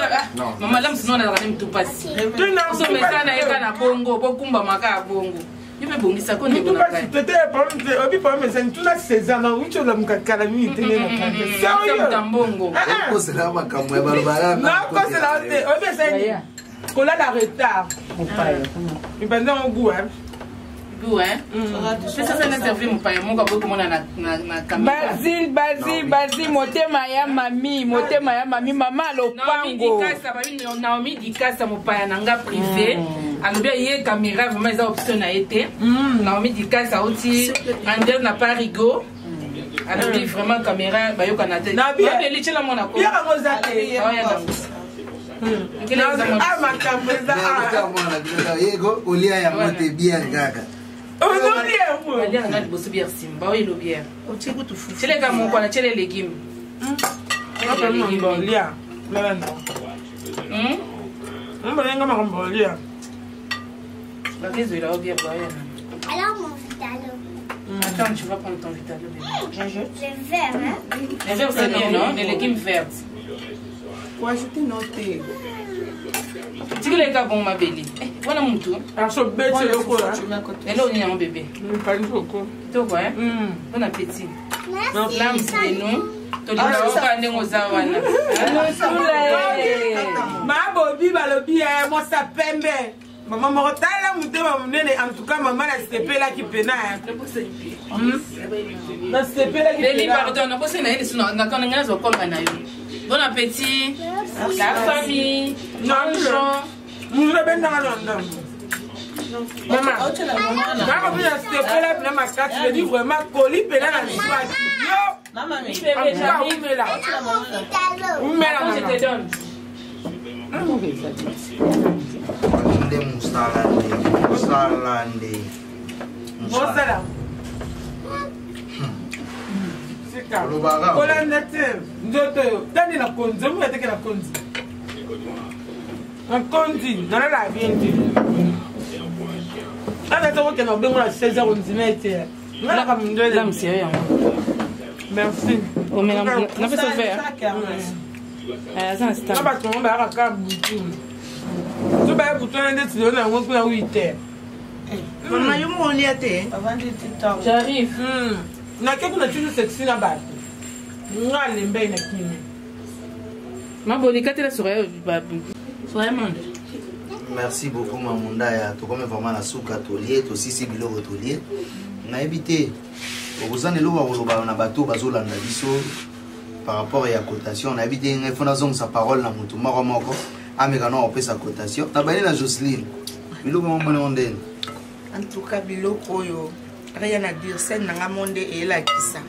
mama lams non na ranim tout passe so mesana eka na bongo bokumba maka bongo yebe bongisa ko ndeko na kai tete problème obi problème c'est tout na César ucho la mukakala mi tene na kande c'est tambongo ko sera makamwe barabara na ko sera te obi c'est kola la retard mon père il pendant au goût tout, hein. C'est ça, c'est servi mon père. Mon gars, comment on a na caméra. Basile, motema ya mami, maman lopango. Naomi Dikasa, mon père, nanga privé. Alors bien, il y a caméra, vraiment, ils ont option à été. Naomi Dikasa aussi, André n'a pas rigo. Alors bien, vraiment, caméra, bah, yo Canada. Nabi, elle est là, mon accord. Il y a un mozate. Ah, ma caméra. Olia ya mote bien gaga. Oh non, il y a un boss bien simba, il est bien. C'est les gars, mon quoi, c'est les légumes. Alors, mon vitalo. Attends, tu vas prendre ton vitalo. Le vert, hein? Les verts, c'est bien, non? Les légumes verts. Ouais, je t'ai noté. Tu sais les gars, bon, ma belle. Voilà mon tour. Alors, ce bête, c'est le coup, là. Et là, on est un bébé. Pas du tout, quoi. Tu vois, hein? Bon appétit. L'âme, c'est nous. Tu dois aller aux Zawana. Ma bobi, balobi, moi, ça pembe. Maman mortala mutema munene en tout cas maman la CP là qui pena la CP là qui pena pardon na bosse na ile sino na kana ngazo kolga na yo bon appétit la famille mangeons nous le ben dans la maman maman bien CP là na ma carte je dis vraiment colis pena na soit yo maman mais je te donne Musalande. Mosala. Sika. Kola nete. Ndoto. Tani na konzi. Mu yateke na konzi. Na konzi. Nana la viende. Ana tawo ke na bengo na 16h on dinete. Nana ka mndele. Là monsieur yango. Merci. O mena na fait ça faire. Ça c'est. Aba to mba ka ka butu. Tu vas écouter un des tuyaux dans le coin 8h. Maman, je m'en lis à terre. J'arrive. Na quelque chose de sexy là-bas. Moi, les mbé na kini. Ma bolika tela soirée vraiment. Merci beaucoup Mamunda ya to comme vraiment la souka tolier to sisi biloko tolier. Na évité. Obuzane lo wa loba na bateau bazolanda biso par rapport à la cotation. On a évité une fondation sa parole na mutu moko. Amekano on fait sa cotation. Na bali na Jocelyne. Biloko mona ondene. En tout cas biloko yo rien à dire c'est nanga monde et la kisa.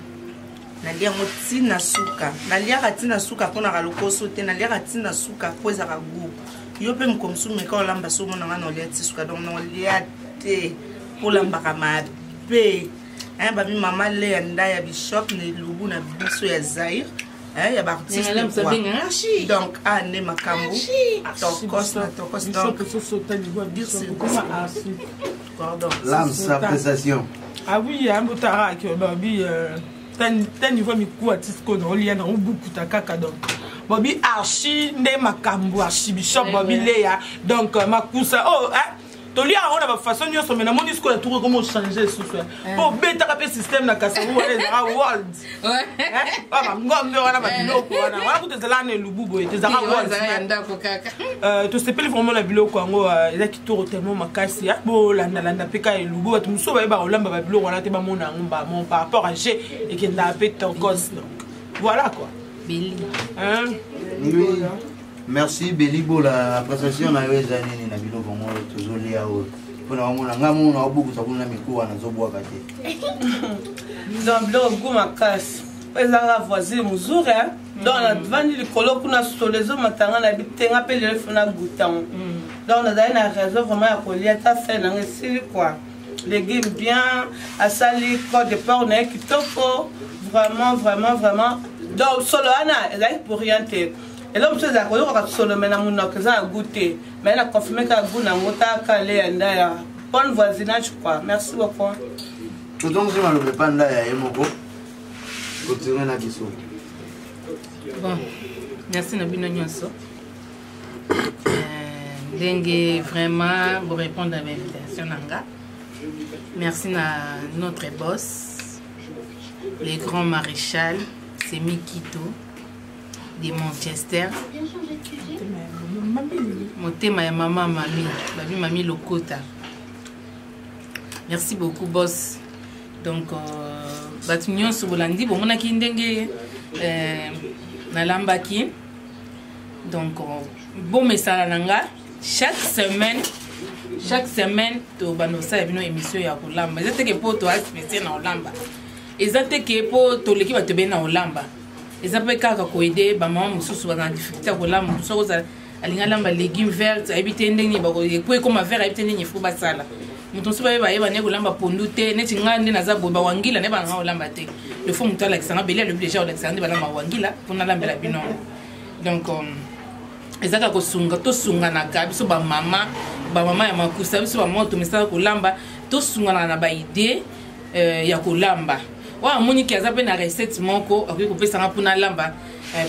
Na lia motina suka. Na lia katina suka pona ka lokoso te na lia katina suka poza ka gu. Yo pe mkomsu meka olamba so mona ngana lia tisuka donc no lia te olamba ka mabe. Hein ba mi mama le anda ya bishop ne lubu na biso ya Zaire. Il y a artiste donc Anne Makambo tokos donc l'âme sa appréciation. Ah oui un botara que babi tan niveau mi ku artiste ko no lia na beaucoup ta kaka donc babi archi ne Makambo archi bishop babi leya donc makusa oh hein Tolia on a façon de se mener mon discours est tout comment changer ce soir pour bêta capé système na kasa ou les ara world ouais ah ngombe wana ba biloko wana wana kutezala na lubugo etezala world to se pele vraiment la biloko ngo eza kitoro tellement makasi ya bo landa peka lubu batu muso ba ba olamba ba biloko wana te ba mona ngomba mon par rapport à G et qui n'a pas ton cause donc voilà quoi Billy hein oui. Merci Belibo la prestation na yo ezanini na biloko mo tozoli awo pona mona ngamu na obuku tabuna mikuwa na zobwaka te Zamblo nguma kasi ezanga voisin muzure donc na vandi likolo kuna solezo matanga na bitenga pe le fona gutan donc na na raison vraiment ya kolia ta fait na ngesili quoi légumes bien asali quoi de porc na kitoko vraiment donc solo ana ezali pour rien te. Et là, je suis d'accord, je suis d'accord, je suis goûté. Mais elle a confirmé qu'elle a goûté, bon voisinage, quoi. Merci beaucoup. Tout donc, je ne vais pas aller à Emoko. Continuez à Bissou. Bon, merci Nabino Nyonso. Dengue, vraiment, pour répondre à l'invitation. Merci à notre boss, les grands maréchal, c'est Mikito. De Manchester. Motema ya maman mami, babi mami lokota. Merci beaucoup, boss. Donc, Batunion Sobolandi, bon, on a qui ndenge Nalambaki. Donc, bon message nanga. Chaque semaine, tu vas une émission ya Olamba. Ils étaient que pour toi spécial na Olamba. Ils étaient que pour toi l'équipe va te bien na Olamba. Ils appellent kaka ko aider ba maman mususu ba na difficulté ko Olamba. Mususu za alinga lamba légumes verts, habiter ndenge ba ko pour comme faire habiter ndenge faut ba sala. Mutu suba ba yeba ne Olamba pondute, ne tinga ndi na za bo ba wangila ne ba na Olamba te. Le fond mutu Alexandre Belia le déjà Alexandre ba na wangila pour na lamba la bino. Donc ezaka kosunga to sunga na ka biso ba mama ya makusa biso ba moto misala kolamba to sunga na ba idée ya kolamba wa moni ki azape na recette moko akoki kopesa nga puna lamba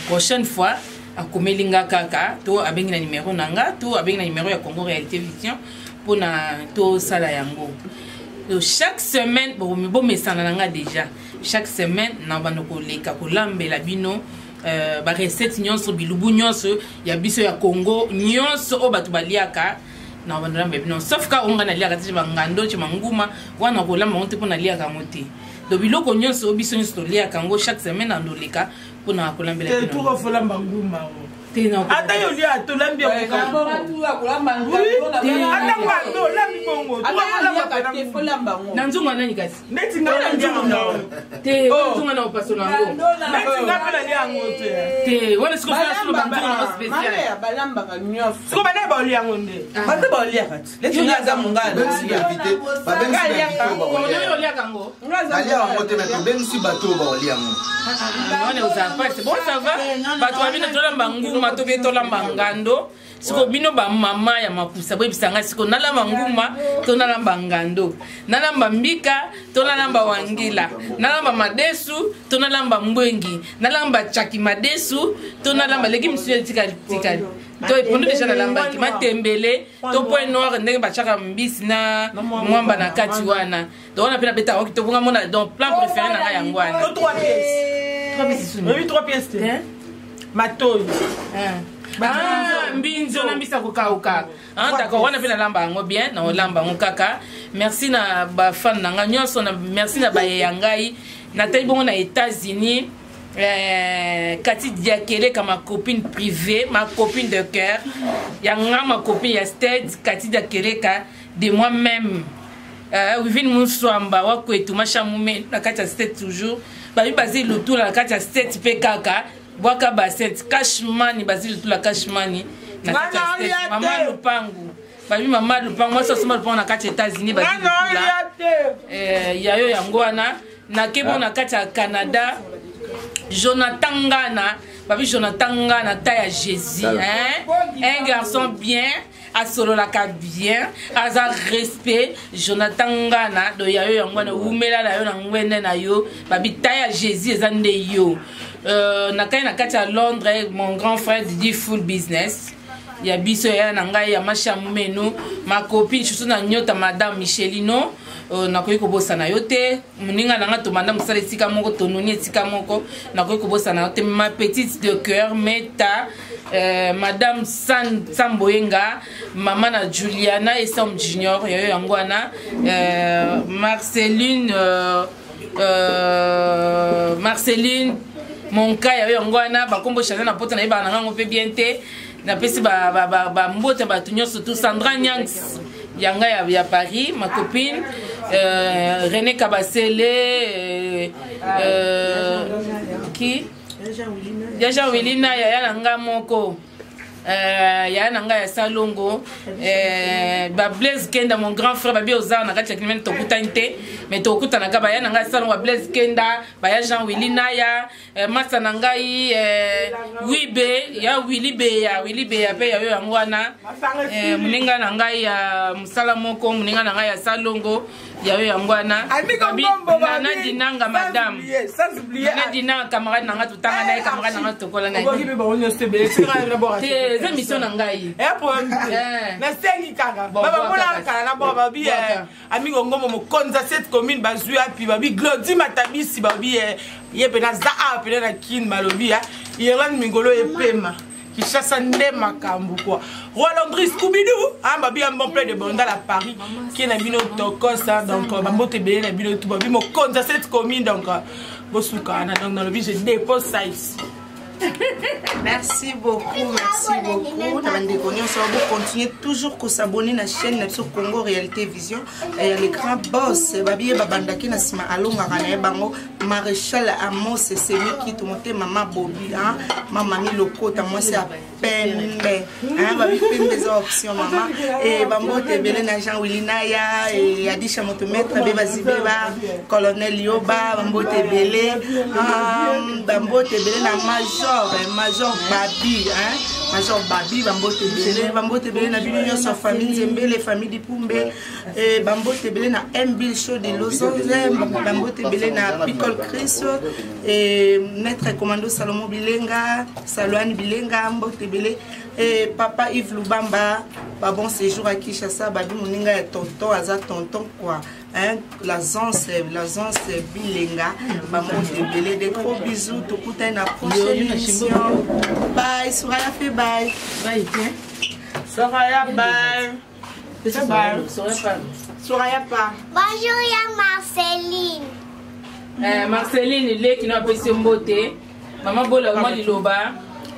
prochaine fois akomelinga kaka to abengi na numéro nanga to abengi na numéro ya Congo Réalité Vision pona to sala yango. Donc chaque semaine bon mesana nanga déjà chaque semaine na banoko leka kolambela bino ba recette nyonso bilubu nyonso ya biso ya Congo nyonso o batu baliaka na bandana mbebino sauf ka onga na liaka ti bangando ti manguma wana kolamba monte pona liaka mote do biloko nyonso biso nyonso liaka ngo chaque semaine andoleka pona kolambela bino tout refola manguma tena ata yo lia to lambia ko kolamba ngalo ata kwa to lambi bongo to kolamba te kolamba ngo nanzunga nani kasi neti ngala ndio te nanzunga na opasona ngo neti ngala lia ngo te wana siko fa sulu banzunga spécial mama balamba kanyo siko bana ba lia ngo nde bana ba lia kati leti ngaza mungala si invité ba ben si yo lia kango ngaza lia ngo te na ben si bato ba lia ngo wana uzapa c'est bon ça va bato babina tolamba nguma to be tolamba ngando siko bino ba mama ya makusa boy bisanga siko nalamba nguma to nalamba ngando nalamba mbika to nalamba wangila nalamba madesu to nalamba mbwengi nalamba chaki madesu to nalamba légumes sur tikali to ipondo déjà nalamba ki matembele to point noir ndenge ba chaka mbisi na mwamba na kati wana donc on a pena beta to bunga mona donc plan préféré na yango wana 3 pièces 3 pièces matoyi mbinzo na mbisa kokauka d'accord wana pe na lamba yango bien na olamba yango kaka merci na ba fan na nga nyonso na merci na ba yangai na tayi bongo na États-Unis Cathy Diakele comme ma copine privée, ma copine de cœur. Yanga ma copine Yasted, Cathy Diakele de moi-même. Wivin Moussouamba, Wakwetu, Machamoumé, la Katia Sted toujours. Babi basé le tout la Katia Sted PKK. Waka Basset, Cashmani, basé le tout la Cashmani. Na Katia Sted, Maman Lupangu. Babi Maman Lupangu, moi ça se mal pour la Katia États-Unis, basé le tout là. Yayo Yangoana, na Kebo na Katia Canada. Jonathan Gana, babi Jonathan Gana, taille à Jésus, hein? Un garçon bien. A solo la ka bien, a za respect, Jonathan Gana, do ya yo ngwana umela la yo na ngwene na yo, babi taille à Jésus ezande yo. Na kay na kati à Londres, mon grand frère dit full business. Ya biso ya na ngai ya masha mumeno, ma copine chusu na nyota madame Michelino. Nakoki kobosana yo te muninga nanga to madame sala esika moko tononi esika moko nakoki kobosana yo te ma petite de cœur Meta madame Samboyenga maman na Juliana et Sam Junior yo yangwana Marceline mon cas yo yangwana bakombo changer na pota na yeba nanga ngope bien te na pesi ba mbota ba tunyo surtout Sandra Nyangs Yanga ya Paris, ma copine, René Kabasele, qui? Déjà Wilina, Yaya Nanga Moko, Yaya Nanga ya Salongo, Blaise Kenda, mon grand frère, Babi Ozar, Naga Tchaklimen Tokutante, mais Tokuta Naga, Yaya Nanga Salongo, Blaise Kenda, Baya Jean Wilina, ya Massa Nangai, Wibe, ya Willy Beya, pe ya Yangwana, Muninga Nangai ya Musalamoko, Muninga Nangai ya Salongo, ya Yangwana, Nana Dinanga, madame, Nana Dinanga, camarade Nanga, Tutanga, camarade Nanga, Tokola, c'est mission Nangai. Na sengi kaka. Baba mola kala na baba bi amigo ngomo mo konza cette commune bazua pi babi glodi matabisi babi ye pena za a pena na kin malobi ya yelan mingolo epema Kishasa nde makambu quoi. Roi Landry Scooby-Doo, ah babi un bon plein de bandal à Paris qui est na bino tokosa donc bambote belé na bino tout babi mo konza cette commune donc bosuka donc dans le vie je dépose ça ici. Merci beaucoup. Continuez toujours à s'abonner à la chaîne sur Congo Réalité Vision. Il y a les grands boss. Babi Babandaki Nasima Alonga Bango Maréchal Amos Semi qui te monte Maman Bobby, Maman Miloko, moi c'est à peine. Babi peine des options, maman. Et Bambo Tebele na Jean Willinaya et Adisha Motomètre, Beba Zibeba, Colonel Yoba, Bambo Tebele, Bambo Tebele na Major Babi, Major Babi, Bambo Tebele na Bino sa famille Zembele, famille di Pumbe, Bambo Tebele na Mbil Show de Los Angeles, Bambo Tebele na Pickle Chris, et Maître Commando Salomon Bilenga, Salouane Bilenga, Bambo Tebele, et Papa Yves Lubamba, bon séjour à Kinshasa, Babi Moninga et tonton, Aza tonton quoi. La zance Bilenga, Bambo Tebele, des gros bisous, tout coup à la prochaine émission. Bye, Soraya fait bye. Bye, Soraya bye. Soraya pas. Bonjour, il y a Marceline. Marceline, il est qui n'a pas son beauté. Maman Bola, moi, il loba.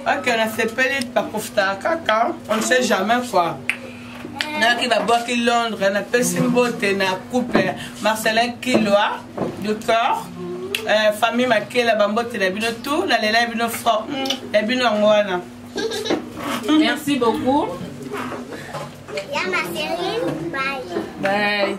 Ok, on a fait pellet par Kofta, caca, on ne sait jamais quoi. Qui va boire qui Londres, on a fait une beauté, on a coupé Marcelin Kiloa, du corps, famille maquée, la bambote, la bino tout, la lela, la bino fort, la bino angwana. Merci beaucoup. Il y a Marceline, bye. Bye.